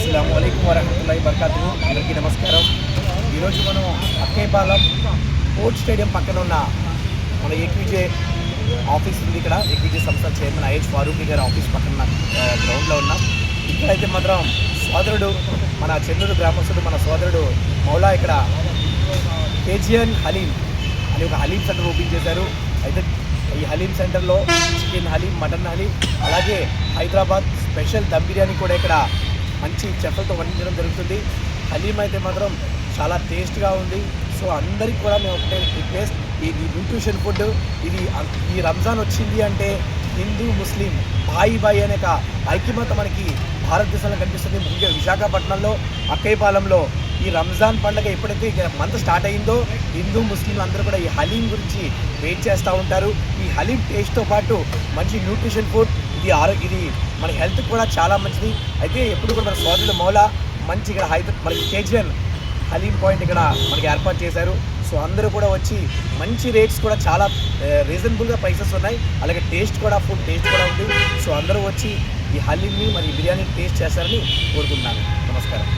అస్సలాము అలైకుం వరహమతుల్లాహి వబరకాతుహు. అందరికీ నమస్కారం. ఈరోజు మనం అక్కేపాలెం స్పోర్ట్స్ స్టేడియం పక్కన ఉన్న మన ఏక్విజే ఆఫీస్ ఉంది. ఇక్కడ ఏక్విజే సంస్థ చైర్మన్ ఐహెచ్ ఫారూఖీ గారి ఆఫీస్ పక్కన గ్రౌండ్లో ఉన్నాం. ఇక్కడైతే మాత్రం సోదరుడు మన చెన్నూరు గ్రామస్తుడు మన సోదరుడు మౌలా ఇక్కడ కేజిఎన్ హలీం అని ఒక హలీం సెంటర్ ఓపెన్ చేశారు. అయితే ఈ హలీం సెంటర్లో చికెన్ హలీం, మటన్ హలీం, అలాగే హైదరాబాద్ స్పెషల్ దమ్ బిర్యానీ కూడా ఇక్కడ మంచి చెఫ్లతో వండించడం జరుగుతుంది. హలీం అయితే మాత్రం చాలా టేస్ట్గా ఉంది. సో అందరికీ కూడా మేము ఒకటే రిక్వెస్ట్, ఇది న్యూట్రిషన్ ఫుడ్. ఇది ఈ రంజాన్ వచ్చింది అంటే హిందూ ముస్లిం బాయి అనే ఒక ఐక్యమత మనకి భారతదేశంలో కనిపిస్తుంది. ముఖ్యంగా విశాఖపట్నంలో అక్కయ్యపాలెంలో ఈ రంజాన్ పండుగ ఎప్పుడైతే మంత్ స్టార్ట్ అయిందో హిందూ ముస్లింలు అందరూ కూడా ఈ హలీం గురించి వెయిట్ చేస్తూ ఉంటారు. ఈ హలీం టేస్ట్తో పాటు మంచి న్యూట్రిషన్ ఫుడ్, ఇది మన హెల్త్కి కూడా చాలా మంచిది. అయితే ఎప్పుడు కూడా మన సోదరుడు మౌలా మంచి ఇక్కడ మనకి కేజిఎన్ హలీం పాయింట్ ఇక్కడ మనకి ఏర్పాటు చేశారు. సో అందరూ కూడా వచ్చి మంచి రేట్స్ కూడా చాలా రీజనబుల్గా ప్రైసెస్ ఉన్నాయి. అలాగే ఫుడ్ టేస్ట్ కూడా ఉంది. సో అందరూ వచ్చి ఈ హలీంని మరి బిర్యానీ టేస్ట్ చేస్తారని కోరుకుంటున్నాను. నమస్కారం.